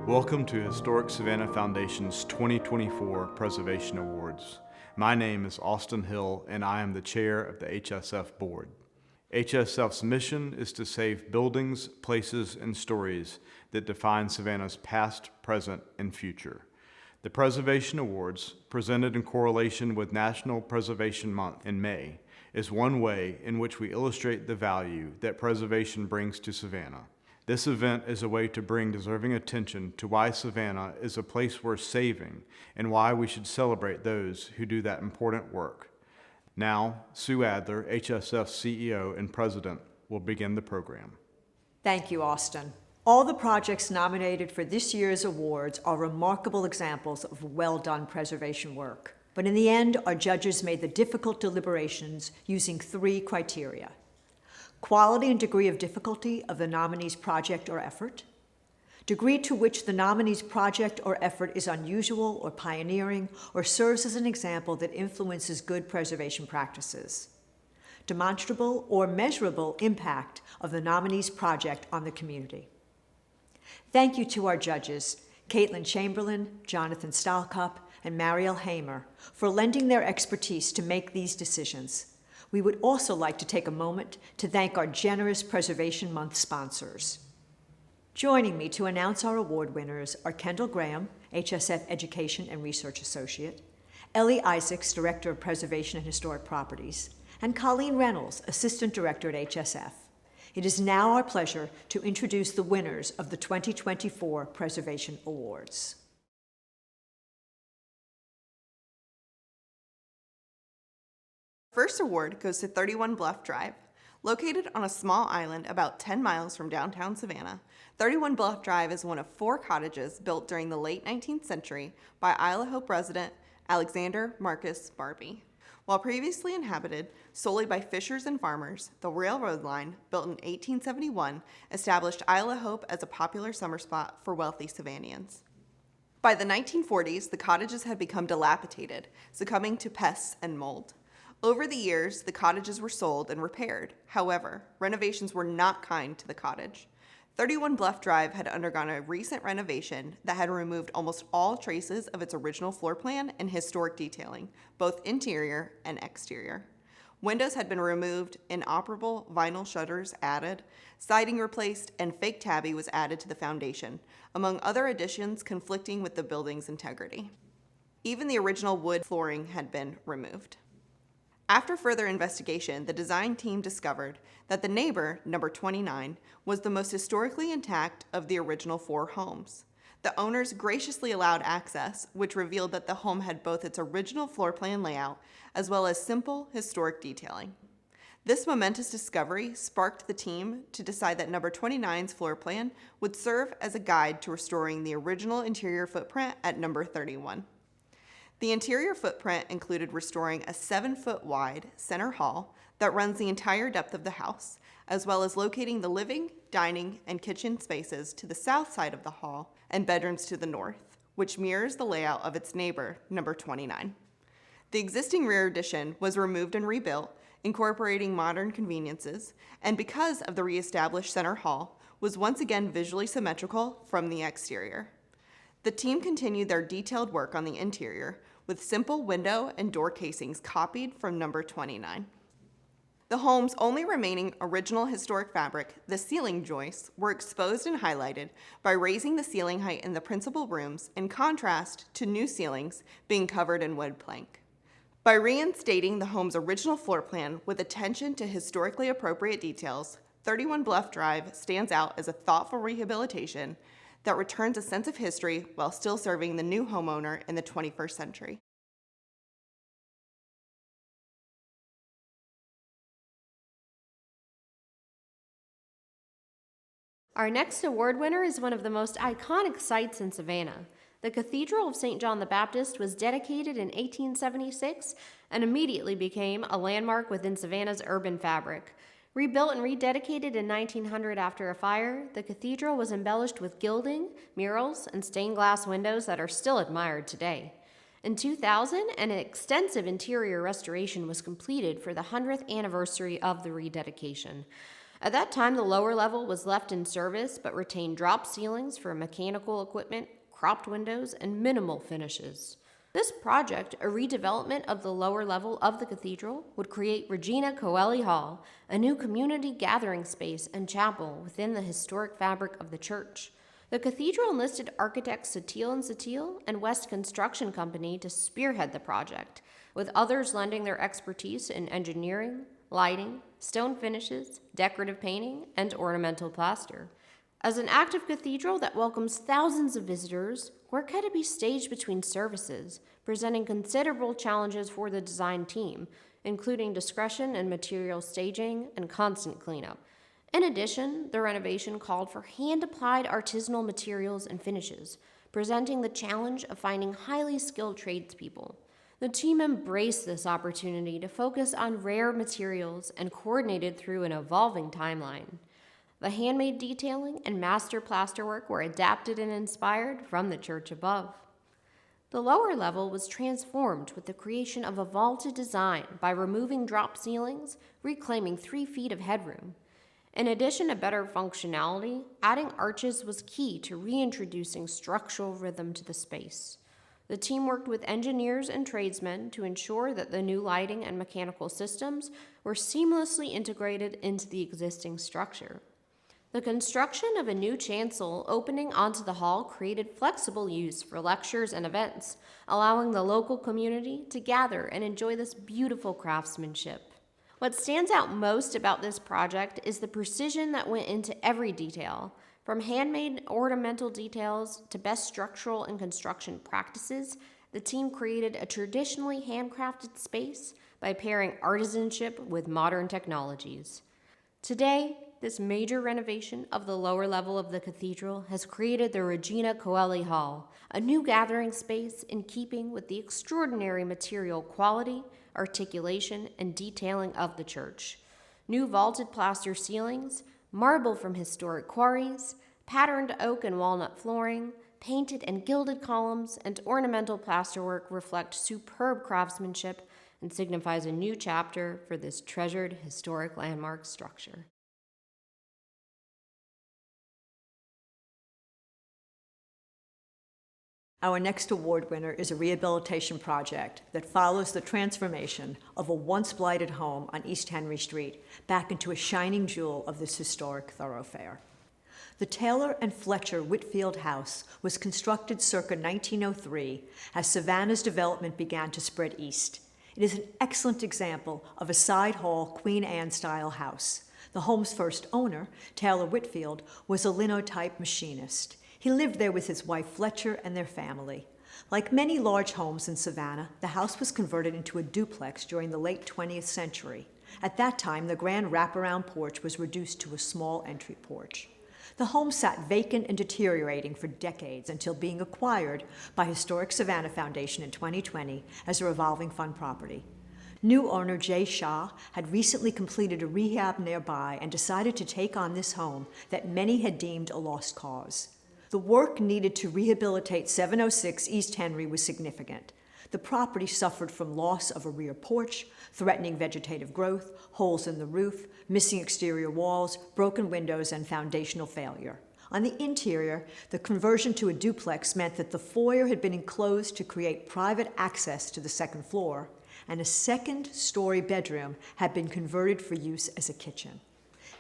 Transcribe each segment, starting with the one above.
Welcome to Historic Savannah Foundation's 2024 Preservation Awards. My name is Austin Hill, and I am the chair of the HSF board. HSF's mission is to save buildings, places, and stories that define Savannah's past, present, and future. The Preservation Awards, presented in correlation with National Preservation Month in May, is one way in which we illustrate the value that preservation brings to Savannah. This event is a way to bring deserving attention to why Savannah is a place worth saving and why we should celebrate those who do that important work. Now, Sue Adler, HSF CEO and President, will begin the program. Thank you, Austin. All the projects nominated for this year's awards are remarkable examples of well-done preservation work. But in the end, our judges made the difficult deliberations using 3 criteria: quality and degree of difficulty of the nominee's project or effort, degree to which the nominee's project or effort is unusual or pioneering or serves as an example that influences good preservation practices, demonstrable or measurable impact of the nominee's project on the community. Thank you to our judges, Caitlin Chamberlain, Jonathan Stahlkup, and Mariel Hamer, for lending their expertise to make these decisions. We would also like to take a moment to thank our generous Preservation Month sponsors. Joining me to announce our award winners are Kendall Graham, HSF Education and Research Associate, Ellie Isaacs, Director of Preservation and Historic Properties, and Colleen Reynolds, Assistant Director at HSF. It is now our pleasure to introduce the winners of the 2024 Preservation Awards. First award goes to 31 Bluff Drive. Located on a small island about 10 miles from downtown Savannah, 31 Bluff Drive is one of 4 cottages built during the late 19th century by Isle of Hope resident Alexander Marcus Barbie. While previously inhabited solely by fishers and farmers, the railroad line, built in 1871, established Isle of Hope as a popular summer spot for wealthy Savannians. By the 1940s, the cottages had become dilapidated, succumbing to pests and mold. Over the years, the cottages were sold and repaired. However, renovations were not kind to the cottage. 31 Bluff Drive had undergone a recent renovation that had removed almost all traces of its original floor plan and historic detailing, both interior and exterior. Windows had been removed, inoperable vinyl shutters added, siding replaced, and fake tabby was added to the foundation, among other additions conflicting with the building's integrity. Even the original wood flooring had been removed. After further investigation, the design team discovered that the neighbor, number 29, was the most historically intact of the original 4 homes. The owners graciously allowed access, which revealed that the home had both its original floor plan layout as well as simple historic detailing. This momentous discovery sparked the team to decide that number 29's floor plan would serve as a guide to restoring the original interior footprint at number 31. The interior footprint included restoring a 7-foot wide center hall that runs the entire depth of the house, as well as locating the living, dining, and kitchen spaces to the south side of the hall and bedrooms to the north, which mirrors the layout of its neighbor, number 29. The existing rear addition was removed and rebuilt, incorporating modern conveniences, and because of the reestablished center hall, was once again visually symmetrical from the exterior. The team continued their detailed work on the interior with simple window and door casings copied from number 29. The home's only remaining original historic fabric, the ceiling joists, were exposed and highlighted by raising the ceiling height in the principal rooms in contrast to new ceilings being covered in wood plank. By reinstating the home's original floor plan with attention to historically appropriate details, 31 Bluff Drive stands out as a thoughtful rehabilitation that returns a sense of history while still serving the new homeowner in the 21st century. Our next award winner is one of the most iconic sites in Savannah. The Cathedral of St. John the Baptist was dedicated in 1876 and immediately became a landmark within Savannah's urban fabric. Rebuilt and rededicated in 1900 after a fire, the cathedral was embellished with gilding, murals, and stained glass windows that are still admired today. In 2000, an extensive interior restoration was completed for the 100th anniversary of the rededication. At that time, the lower level was left in service but retained drop ceilings for mechanical equipment, cropped windows, and minimal finishes. This project, a redevelopment of the lower level of the cathedral, would create Regina Coeli Hall, a new community gathering space and chapel within the historic fabric of the church. The cathedral enlisted architects Satil & Satil and West Construction Company to spearhead the project, with others lending their expertise in engineering, lighting, stone finishes, decorative painting, and ornamental plaster. As an active cathedral that welcomes thousands of visitors, work had to be staged between services, presenting considerable challenges for the design team, including discretion in material staging and constant cleanup. In addition, the renovation called for hand-applied artisanal materials and finishes, presenting the challenge of finding highly skilled tradespeople. The team embraced this opportunity to focus on rare materials and coordinated through an evolving timeline. The handmade detailing and master plasterwork were adapted and inspired from the church above. The lower level was transformed with the creation of a vaulted design by removing drop ceilings, reclaiming 3 feet of headroom. In addition to better functionality, adding arches was key to reintroducing structural rhythm to the space. The team worked with engineers and tradesmen to ensure that the new lighting and mechanical systems were seamlessly integrated into the existing structure. The construction of a new chancel opening onto the hall created flexible use for lectures and events, allowing the local community to gather and enjoy this beautiful craftsmanship. What stands out most about this project is the precision that went into every detail, from handmade ornamental details to best structural and construction practices. The team created a traditionally handcrafted space by pairing artisanship with modern technologies. Today, this major renovation of the lower level of the cathedral has created the Regina Coeli Hall, a new gathering space in keeping with the extraordinary material quality, articulation, and detailing of the church. New vaulted plaster ceilings, marble from historic quarries, patterned oak and walnut flooring, painted and gilded columns, and ornamental plasterwork reflect superb craftsmanship and signifies a new chapter for this treasured historic landmark structure. Our next award winner is a rehabilitation project that follows the transformation of a once blighted home on East Henry Street back into a shining jewel of this historic thoroughfare. The Taylor and Fletcher Whitfield House was constructed circa 1903 as Savannah's development began to spread east. It is an excellent example of a side hall Queen Anne-style house. The home's first owner, Taylor Whitfield, was a linotype machinist. He lived there with his wife Fletcher and their family. Like many large homes in Savannah, the house was converted into a duplex during the late 20th century. At that time, the grand wraparound porch was reduced to a small entry porch. The home sat vacant and deteriorating for decades until being acquired by Historic Savannah Foundation in 2020 as a revolving fund property. New owner Jay Shah had recently completed a rehab nearby and decided to take on this home that many had deemed a lost cause. The work needed to rehabilitate 706 East Henry was significant. The property suffered from loss of a rear porch, threatening vegetative growth, holes in the roof, missing exterior walls, broken windows, and foundational failure. On the interior, the conversion to a duplex meant that the foyer had been enclosed to create private access to the second floor, and a second-story bedroom had been converted for use as a kitchen.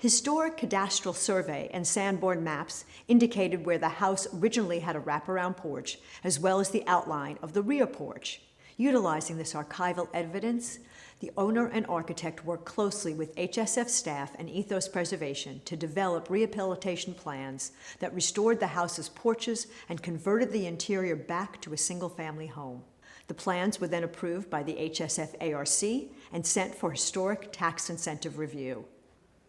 Historic cadastral survey and Sanborn maps indicated where the house originally had a wraparound porch, as well as the outline of the rear porch. Utilizing this archival evidence, the owner and architect worked closely with HSF staff and Ethos Preservation to develop rehabilitation plans that restored the house's porches and converted the interior back to a single-family home. The plans were then approved by the HSF ARC and sent for historic tax incentive review.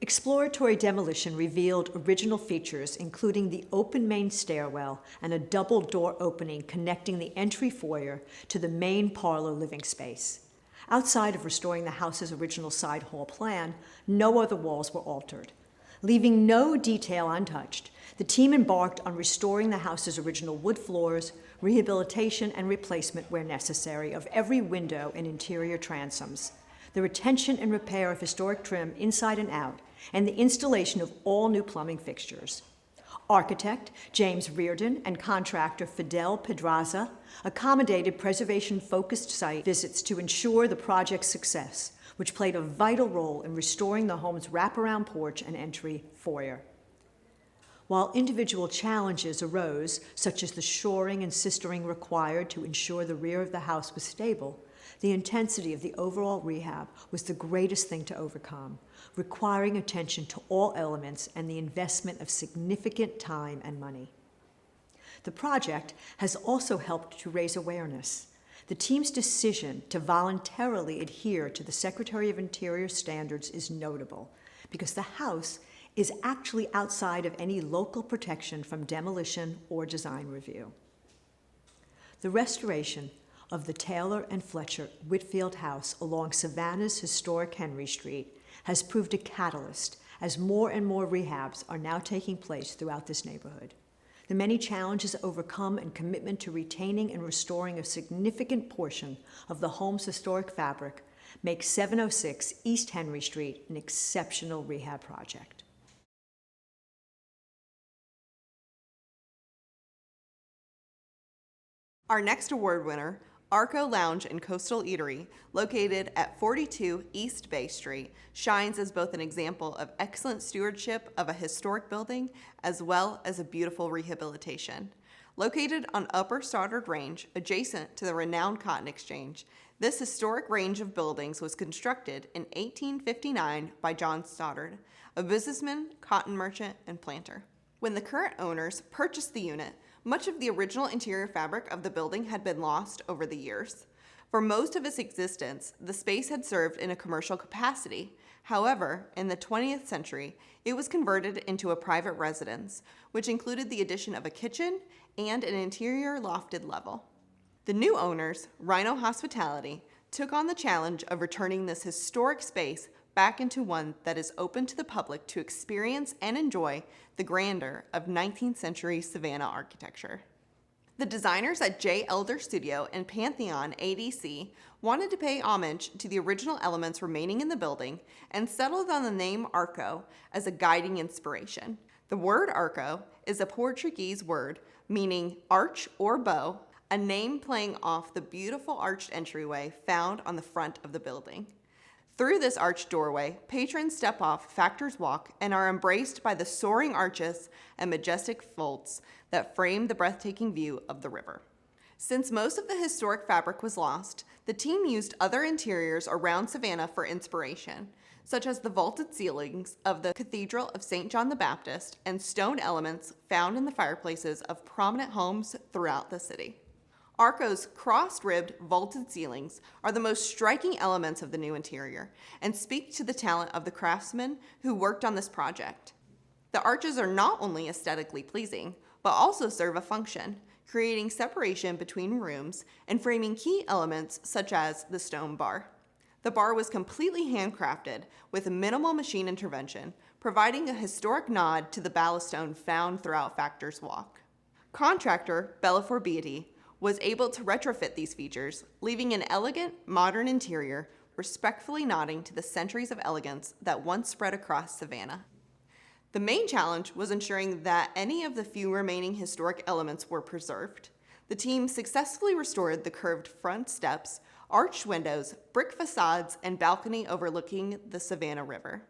Exploratory demolition revealed original features, including the open main stairwell and a double door opening connecting the entry foyer to the main parlor living space. Outside of restoring the house's original side hall plan, no other walls were altered. Leaving no detail untouched, the team embarked on restoring the house's original wood floors, rehabilitation and replacement where necessary of every window and interior transoms, the retention and repair of historic trim inside and out, and the installation of all new plumbing fixtures. Architect James Reardon and contractor Fidel Pedraza accommodated preservation-focused site visits to ensure the project's success, which played a vital role in restoring the home's wraparound porch and entry foyer. While individual challenges arose, such as the shoring and sistering required to ensure the rear of the house was stable, the intensity of the overall rehab was the greatest thing to overcome, requiring attention to all elements and the investment of significant time and money. The project has also helped to raise awareness. The team's decision to voluntarily adhere to the Secretary of Interior standards is notable because the house is actually outside of any local protection from demolition or design review. The restoration of the Taylor and Fletcher Whitfield House along Savannah's historic Henry Street has proved a catalyst as more and more rehabs are now taking place throughout this neighborhood. The many challenges overcome and commitment to retaining and restoring a significant portion of the home's historic fabric make 706 East Henry Street an exceptional rehab project. Our next award winner, Arco Lounge and Coastal Eatery, located at 42 East Bay Street, shines as both an example of excellent stewardship of a historic building as well as a beautiful rehabilitation. Located on Upper Stoddard Range, adjacent to the renowned Cotton Exchange, this historic range of buildings was constructed in 1859 by John Stoddard, a businessman, cotton merchant, and planter. When the current owners purchased the unit, much of the original interior fabric of the building had been lost over the years. For most of its existence, the space had served in a commercial capacity. However, in the 20th century, it was converted into a private residence, which included the addition of a kitchen and an interior lofted level. The new owners, Rhino Hospitality, took on the challenge of returning this historic space back into one that is open to the public to experience and enjoy the grandeur of 19th century Savannah architecture. The designers at J. Elder Studio and Pantheon ADC wanted to pay homage to the original elements remaining in the building and settled on the name Arco as a guiding inspiration. The word Arco is a Portuguese word meaning arch or bow, a name playing off the beautiful arched entryway found on the front of the building. Through this arched doorway, patrons step off Factor's Walk and are embraced by the soaring arches and majestic vaults that frame the breathtaking view of the river. Since most of the historic fabric was lost, the team used other interiors around Savannah for inspiration, such as the vaulted ceilings of the Cathedral of St. John the Baptist and stone elements found in the fireplaces of prominent homes throughout the city. Arco's cross-ribbed vaulted ceilings are the most striking elements of the new interior and speak to the talent of the craftsmen who worked on this project. The arches are not only aesthetically pleasing, but also serve a function, creating separation between rooms and framing key elements such as the stone bar. The bar was completely handcrafted with minimal machine intervention, providing a historic nod to the ballaststone found throughout Factor's Walk. Contractor Bellafor Beatty was able to retrofit these features, leaving an elegant, modern interior, respectfully nodding to the centuries of elegance that once spread across Savannah. The main challenge was ensuring that any of the few remaining historic elements were preserved. The team successfully restored the curved front steps, arched windows, brick facades, and balcony overlooking the Savannah River.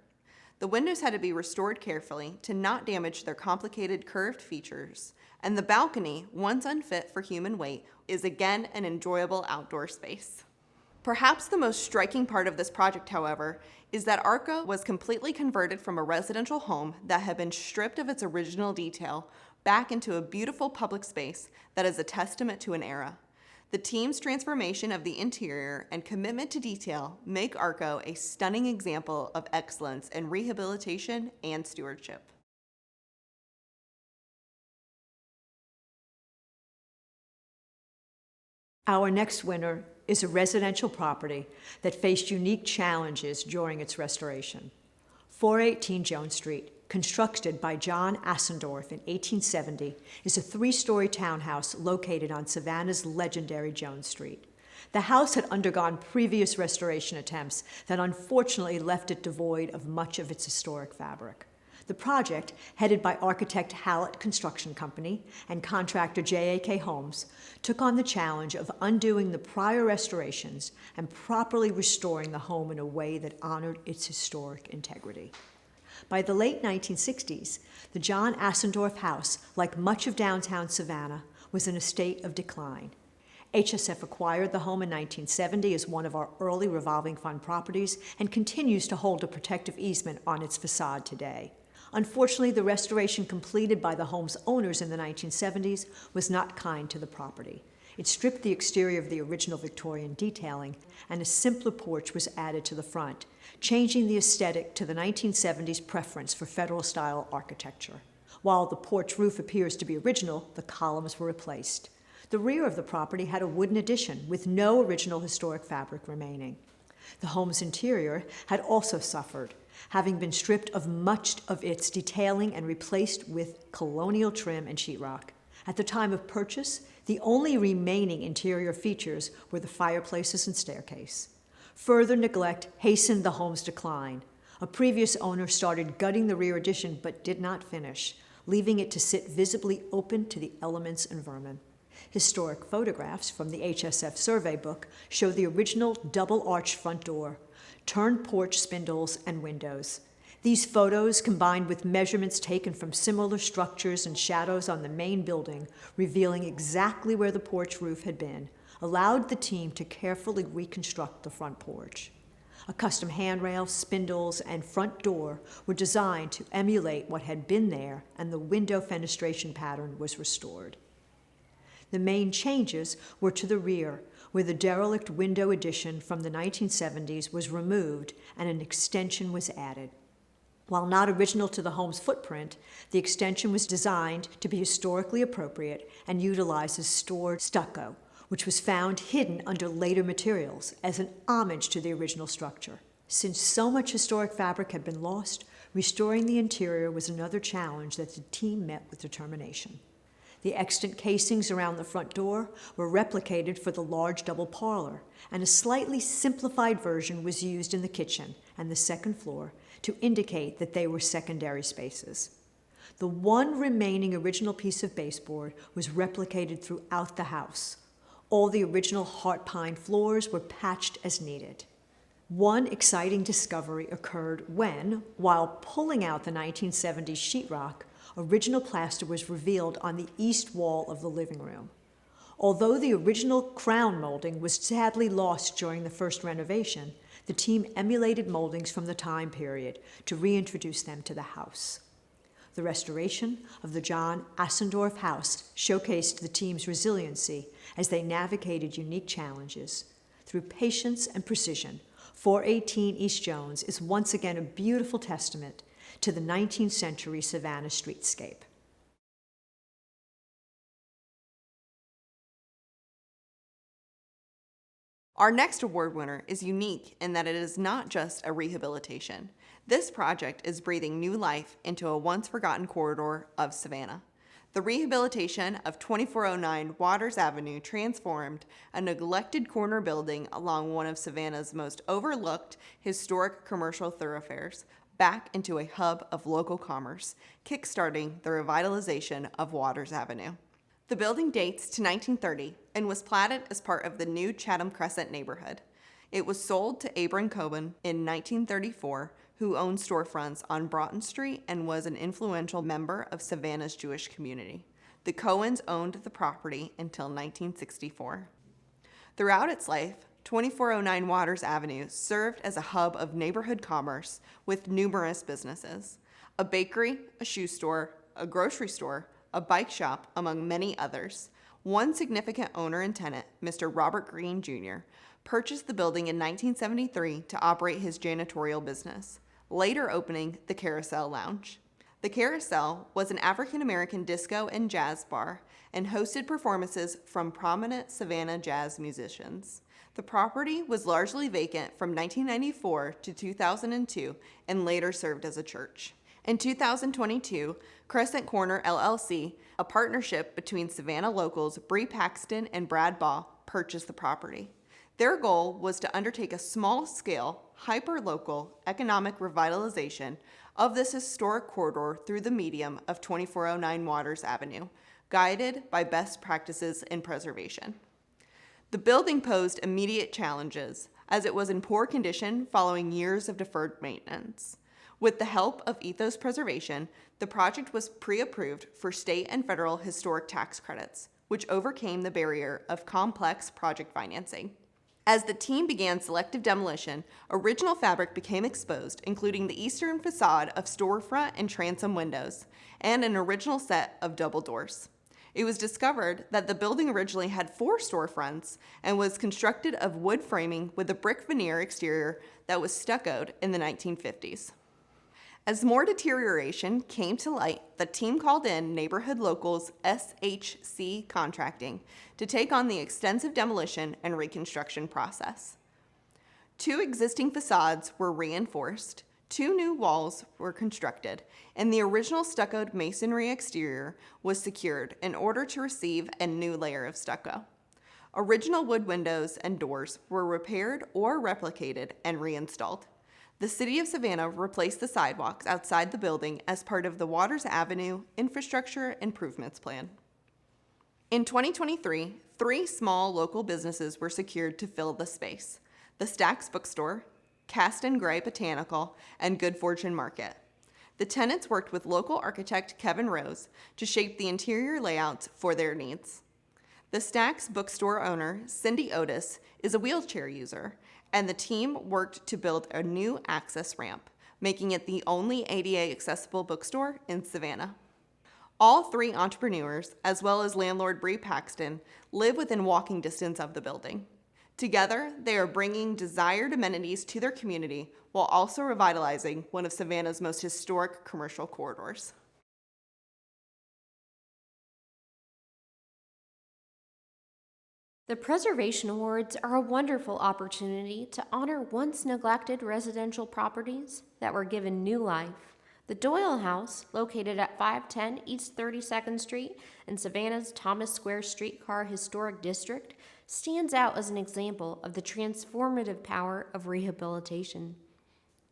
The windows had to be restored carefully to not damage their complicated curved features, and the balcony, once unfit for human weight, is again an enjoyable outdoor space. Perhaps the most striking part of this project, however, is that Arco was completely converted from a residential home that had been stripped of its original detail back into a beautiful public space that is a testament to an era. The team's transformation of the interior and commitment to detail make Arco a stunning example of excellence in rehabilitation and stewardship. Our next winner is a residential property that faced unique challenges during its restoration. 418 Jones Street, constructed by John Assendorf in 1870, is a 3-story townhouse located on Savannah's legendary Jones Street. The house had undergone previous restoration attempts that unfortunately left it devoid of much of its historic fabric. The project, headed by architect Hallett Construction Company and contractor J.A.K. Holmes, took on the challenge of undoing the prior restorations and properly restoring the home in a way that honored its historic integrity. By the late 1960s, the John Assendorf house, like much of downtown Savannah, was in a state of decline. HSF acquired the home in 1970 as one of our early revolving fund properties and continues to hold a protective easement on its facade today. Unfortunately, the restoration completed by the home's owners in the 1970s was not kind to the property. It stripped the exterior of the original Victorian detailing, and a simpler porch was added to the front, changing the aesthetic to the 1970s preference for Federal-style architecture. While the porch roof appears to be original, the columns were replaced. The rear of the property had a wooden addition with no original historic fabric remaining. The home's interior had also suffered, having been stripped of much of its detailing and replaced with colonial trim and sheetrock. At the time of purchase, the only remaining interior features were the fireplaces and staircase. Further neglect hastened the home's decline. A previous owner started gutting the rear addition but did not finish, leaving it to sit visibly open to the elements and vermin. Historic photographs from the HSF survey book show the original double-arched front door, turned porch spindles, and windows. These photos, combined with measurements taken from similar structures and shadows on the main building, revealing exactly where the porch roof had been, allowed the team to carefully reconstruct the front porch. A custom handrail, spindles, and front door were designed to emulate what had been there, and the window fenestration pattern was restored. The main changes were to the rear, where the derelict window addition from the 1970s was removed and an extension was added. While not original to the home's footprint, the extension was designed to be historically appropriate and utilizes stored stucco, which was found hidden under later materials as an homage to the original structure. Since so much historic fabric had been lost, restoring the interior was another challenge that the team met with determination. The extant casings around the front door were replicated for the large double parlor, and a slightly simplified version was used in the kitchen and the second floor to indicate that they were secondary spaces. The one remaining original piece of baseboard was replicated throughout the house. All the original heart pine floors were patched as needed. One exciting discovery occurred when, while pulling out the 1970s sheetrock, original plaster was revealed on the east wall of the living room. Although the original crown molding was sadly lost during the first renovation, the team emulated moldings from the time period to reintroduce them to the house. The restoration of the John Assendorf house showcased the team's resiliency as they navigated unique challenges. Through patience and precision, 418 East Jones is once again a beautiful testament to the 19th century Savannah streetscape. Our next award winner is unique in that it is not just a rehabilitation. This project is breathing new life into a once forgotten corridor of Savannah. The rehabilitation of 2409 Waters Avenue transformed a neglected corner building along one of Savannah's most overlooked historic commercial thoroughfares back into a hub of local commerce, kickstarting the revitalization of Waters Avenue. The building dates to 1930 and was platted as part of the new Chatham Crescent neighborhood. It was sold to Abram Coben in 1934, who owned storefronts on Broughton Street and was an influential member of Savannah's Jewish community. The Cohens owned the property until 1964. Throughout its life, 2409 Waters Avenue served as a hub of neighborhood commerce with numerous businesses: a bakery, a shoe store, a grocery store, a bike shop, among many others. One significant owner and tenant, Mr. Robert Green Jr., purchased the building in 1973 to operate his janitorial business, later opening the Carousel Lounge. The Carousel was an African-American disco and jazz bar and hosted performances from prominent Savannah jazz musicians. The property was largely vacant from 1994 to 2002 and later served as a church. In 2022, Crescent Corner LLC, a partnership between Savannah locals Bree Paxton and Brad Baugh, purchased the property. Their goal was to undertake a small-scale, hyper-local economic revitalization of this historic corridor through the medium of 2409 Waters Avenue, guided by best practices in preservation. The building posed immediate challenges, as it was in poor condition following years of deferred maintenance. With the help of Ethos Preservation, the project was pre-approved for state and federal historic tax credits, which overcame the barrier of complex project financing. As the team began selective demolition, original fabric became exposed, including the eastern facade of storefront and transom windows, and an original set of double doors. It was discovered that the building originally had 4 storefronts and was constructed of wood framing with a brick veneer exterior that was stuccoed in the 1950s. As more deterioration came to light, the team called in neighborhood locals SHC Contracting to take on the extensive demolition and reconstruction process. 2 existing facades were reinforced, 2 new walls were constructed, and the original stuccoed masonry exterior was secured in order to receive a new layer of stucco. Original wood windows and doors were repaired or replicated and reinstalled. The City of Savannah replaced the sidewalks outside the building as part of the Waters Avenue Infrastructure Improvements Plan. In 2023, 3 small local businesses were secured to fill the space: the Stack's Bookstore, Cast and Gray Botanical, and Good Fortune Market. The tenants worked with local architect Kevin Rose to shape the interior layouts for their needs. The Stack's Bookstore owner, Cindy Otis, is a wheelchair user, and the team worked to build a new access ramp, making it the only ADA accessible bookstore in Savannah. All 3 entrepreneurs, as well as landlord Bree Paxton, live within walking distance of the building. Together, they are bringing desired amenities to their community while also revitalizing one of Savannah's most historic commercial corridors. The Preservation Awards are a wonderful opportunity to honor once neglected residential properties that were given new life. The Doyle House, located at 510 East 32nd Street in Savannah's Thomas Square Streetcar Historic District, stands out as an example of the transformative power of rehabilitation.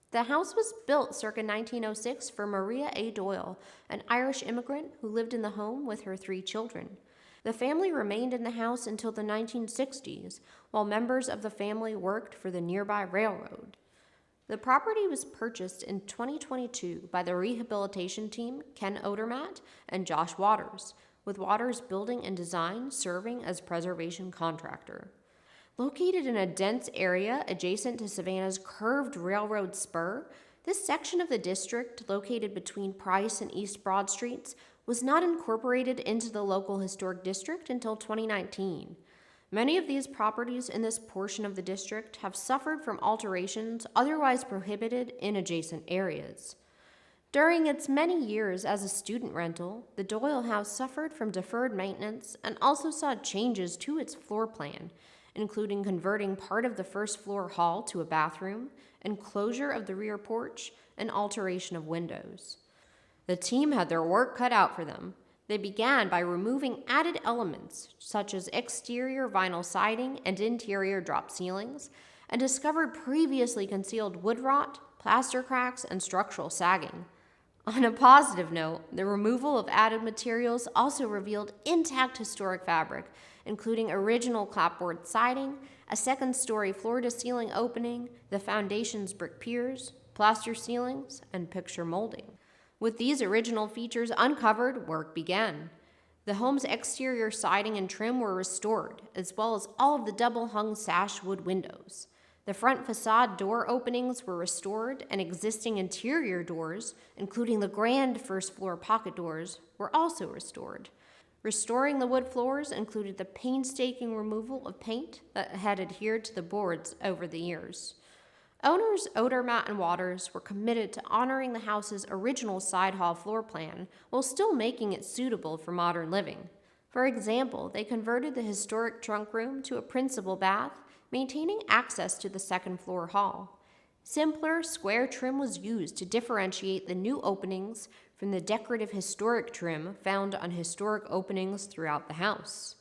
The house was built circa 1906 for Maria A. Doyle, an Irish immigrant who lived in the home with her 3 children. The family remained in the house until the 1960s, while members of the family worked for the nearby railroad. The property was purchased in 2022 by the rehabilitation team Ken Odermatt and Josh Waters, with Waters Building and Design serving as preservation contractor. Located in a dense area adjacent to Savannah's curved railroad spur, this section of the district, located between Price and East Broad Streets, was not incorporated into the local historic district until 2019. Many of these properties in this portion of the district have suffered from alterations otherwise prohibited in adjacent areas. During its many years as a student rental, the Doyle House suffered from deferred maintenance and also saw changes to its floor plan, including converting part of the first floor hall to a bathroom, enclosure of the rear porch, and alteration of windows. The team had their work cut out for them. They began by removing added elements, such as exterior vinyl siding and interior drop ceilings, and discovered previously concealed wood rot, plaster cracks, and structural sagging. On a positive note, the removal of added materials also revealed intact historic fabric, including original clapboard siding, a second-story floor-to-ceiling opening, the foundation's brick piers, plaster ceilings, and picture molding. With these original features uncovered, work began. The home's exterior siding and trim were restored, as well as all of the double-hung sash wood windows. The front facade door openings were restored, and existing interior doors, including the grand first-floor pocket doors, were also restored. Restoring the wood floors included the painstaking removal of paint that had adhered to the boards over the years. Owners Odermatt and Waters were committed to honoring the house's original side hall floor plan while still making it suitable for modern living. For example, they converted the historic trunk room to a principal bath, maintaining access to the second-floor hall. Simpler, square trim was used to differentiate the new openings from the decorative historic trim found on historic openings throughout the house.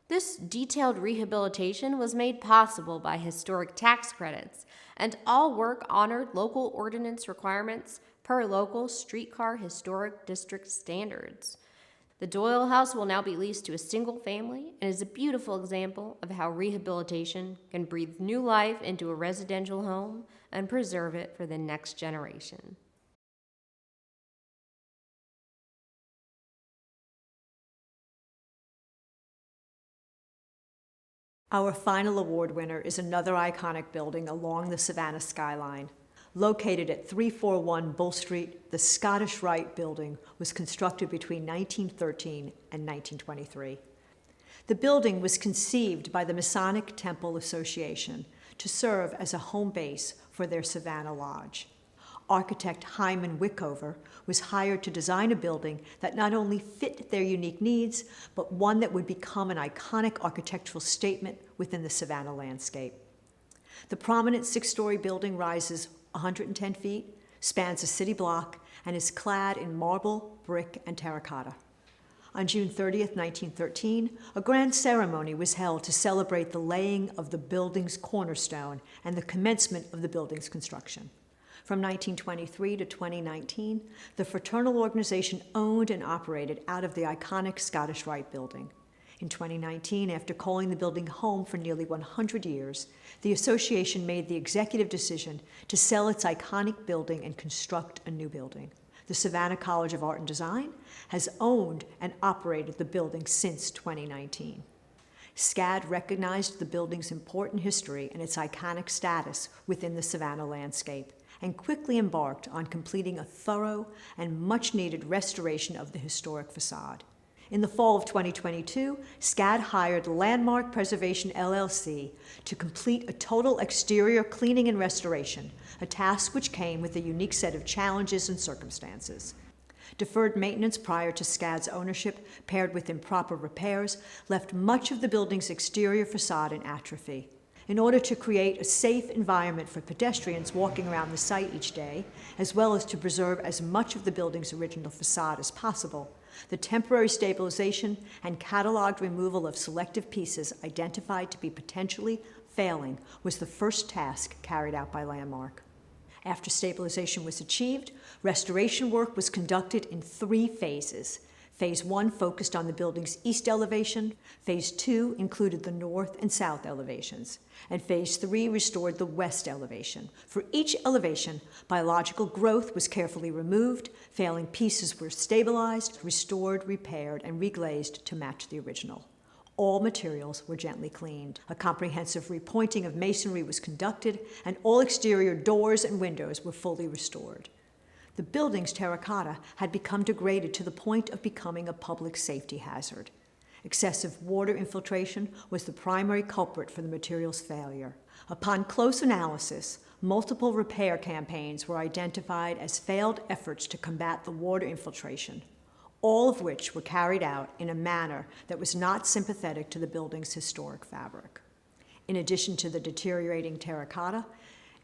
This detailed rehabilitation was made possible by historic tax credits, and all work honored local ordinance requirements per local streetcar historic district standards. The Doyle House will now be leased to a single family and is a beautiful example of how rehabilitation can breathe new life into a residential home and preserve it for the next generation. Our final award winner is another iconic building along the Savannah skyline. Located at 341 Bull Street, the Scottish Rite Building was constructed between 1913 and 1923. The building was conceived by the Masonic Temple Association to serve as a home base for their Savannah Lodge. Architect Hyman Wickover was hired to design a building that not only fit their unique needs, but one that would become an iconic architectural statement within the Savannah landscape. The prominent six-story building rises 110 feet, spans a city block, and is clad in marble, brick, and terracotta. On June 30th, 1913, a grand ceremony was held to celebrate the laying of the building's cornerstone and the commencement of the building's construction. From 1923 to 2019, the fraternal organization owned and operated out of the iconic Scottish Rite Building. In 2019, after calling the building home for nearly 100 years, the association made the executive decision to sell its iconic building and construct a new building. The Savannah College of Art and Design has owned and operated the building since 2019. SCAD recognized the building's important history and its iconic status within the Savannah landscape, and quickly embarked on completing a thorough and much-needed restoration of the historic facade. In the fall of 2022, SCAD hired Landmark Preservation LLC to complete a total exterior cleaning and restoration, a task which came with a unique set of challenges and circumstances. Deferred maintenance prior to SCAD's ownership, paired with improper repairs, left much of the building's exterior facade in atrophy. In order to create a safe environment for pedestrians walking around the site each day, as well as to preserve as much of the building's original facade as possible, the temporary stabilization and cataloged removal of selective pieces identified to be potentially failing was the first task carried out by Landmark. After stabilization was achieved, restoration work was conducted in 3 phases. Phase 1 focused on the building's east elevation, Phase 2 included the north and south elevations, and Phase 3 restored the west elevation. For each elevation, biological growth was carefully removed, failing pieces were stabilized, restored, repaired, and reglazed to match the original. All materials were gently cleaned. A comprehensive repointing of masonry was conducted, and all exterior doors and windows were fully restored. The building's terracotta had become degraded to the point of becoming a public safety hazard. Excessive water infiltration was the primary culprit for the material's failure. Upon close analysis, multiple repair campaigns were identified as failed efforts to combat the water infiltration, all of which were carried out in a manner that was not sympathetic to the building's historic fabric. In addition to the deteriorating terracotta,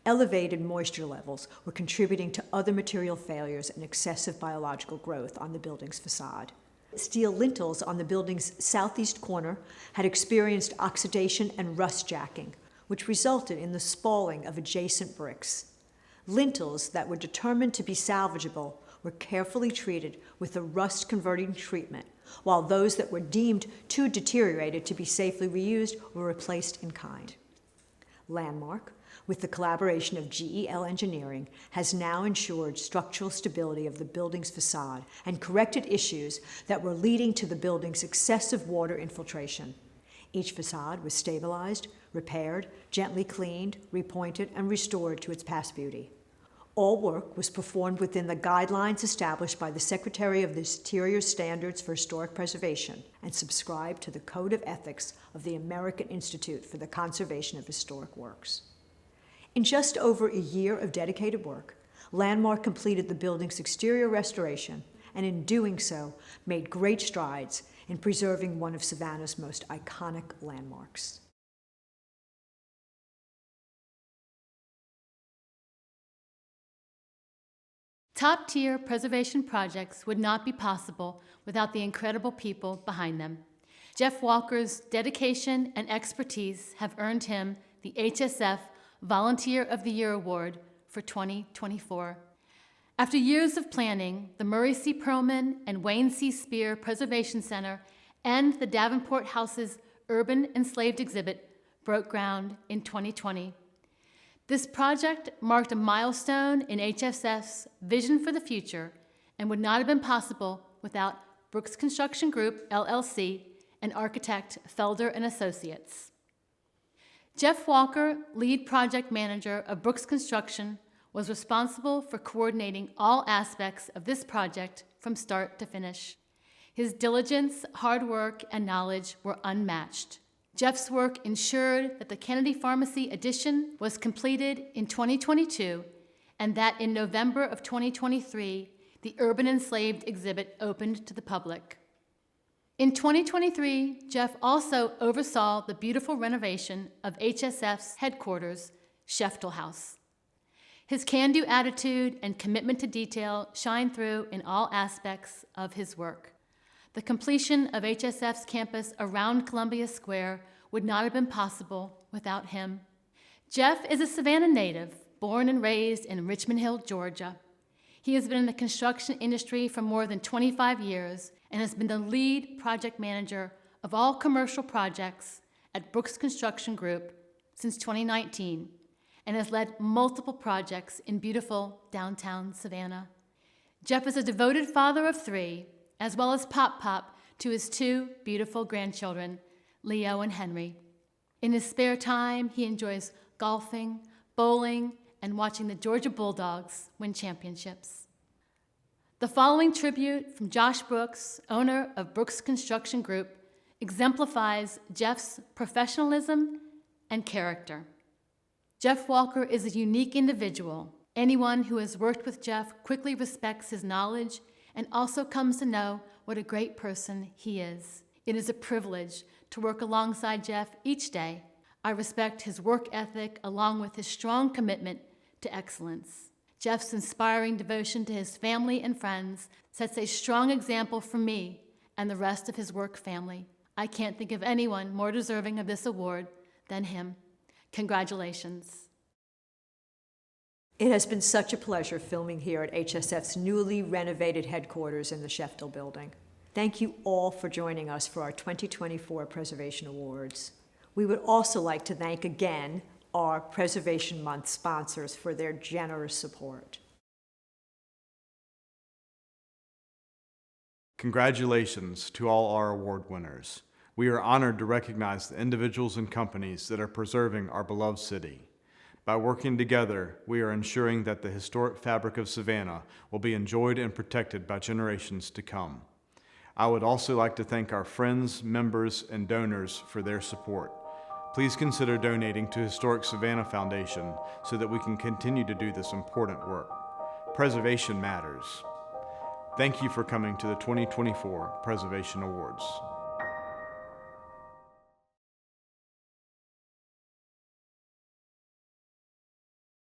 elevated moisture levels were contributing to other material failures and excessive biological growth on the building's facade. Steel lintels on the building's southeast corner had experienced oxidation and rust jacking, which resulted in the spalling of adjacent bricks. Lintels that were determined to be salvageable were carefully treated with a rust-converting treatment, while those that were deemed too deteriorated to be safely reused were replaced in kind. Landmark, with the collaboration of GEL Engineering, has now ensured structural stability of the building's facade and corrected issues that were leading to the building's excessive water infiltration. Each facade was stabilized, repaired, gently cleaned, repointed, and restored to its past beauty. All work was performed within the guidelines established by the Secretary of the Interior Standards for Historic Preservation and subscribed to the Code of Ethics of the American Institute for the Conservation of Historic Works. In just over a year of dedicated work, Landmark completed the building's exterior restoration and in doing so made great strides in preserving one of Savannah's most iconic landmarks. Top-tier preservation projects would not be possible without the incredible people behind them. Jeff Walker's dedication and expertise have earned him the HSF Volunteer of the Year Award for 2024. After years of planning, the Murray C. Perlman and Wayne C. Spear Preservation Center and the Davenport House's Urban Enslaved exhibit broke ground in 2020. This project marked a milestone in HSF's vision for the future and would not have been possible without Brooks Construction Group, LLC, and architect Felder and Associates. Jeff Walker, lead project manager of Brooks Construction, was responsible for coordinating all aspects of this project from start to finish. His diligence, hard work, and knowledge were unmatched. Jeff's work ensured that the Kennedy Pharmacy addition was completed in 2022 and that in November of 2023, the Urban Enslaved exhibit opened to the public. In 2023, Jeff also oversaw the beautiful renovation of HSF's headquarters, Sheftel House. His can-do attitude and commitment to detail shine through in all aspects of his work. The completion of HSF's campus around Columbia Square would not have been possible without him. Jeff is a Savannah native, born and raised in Richmond Hill, Georgia. He has been in the construction industry for more than 25 years and has been the lead project manager of all commercial projects at Brooks Construction Group since 2019 and has led multiple projects in beautiful downtown Savannah. Jeff is a devoted father of 3, as well as Pop to his 2 beautiful grandchildren, Leo and Henry. In his spare time, he enjoys golfing, bowling, and watching the Georgia Bulldogs win championships. The following tribute from Josh Brooks, owner of Brooks Construction Group, exemplifies Jeff's professionalism and character. Jeff Walker is a unique individual. Anyone who has worked with Jeff quickly respects his knowledge and also comes to know what a great person he is. It is a privilege to work alongside Jeff each day. I respect his work ethic along with his strong commitment to excellence. Jeff's inspiring devotion to his family and friends sets a strong example for me and the rest of his work family. I can't think of anyone more deserving of this award than him. Congratulations. It has been such a pleasure filming here at HSF's newly renovated headquarters in the Sheftel building. Thank you all for joining us for our 2024 Preservation Awards. We would also like to thank again our Preservation Month sponsors for their generous support. Congratulations to all our award winners. We are honored to recognize the individuals and companies that are preserving our beloved city. By working together, we are ensuring that the historic fabric of Savannah will be enjoyed and protected by generations to come. I would also like to thank our friends, members, and donors for their support. Please consider donating to Historic Savannah Foundation so that we can continue to do this important work. Preservation matters. Thank you for coming to the 2024 Preservation Awards.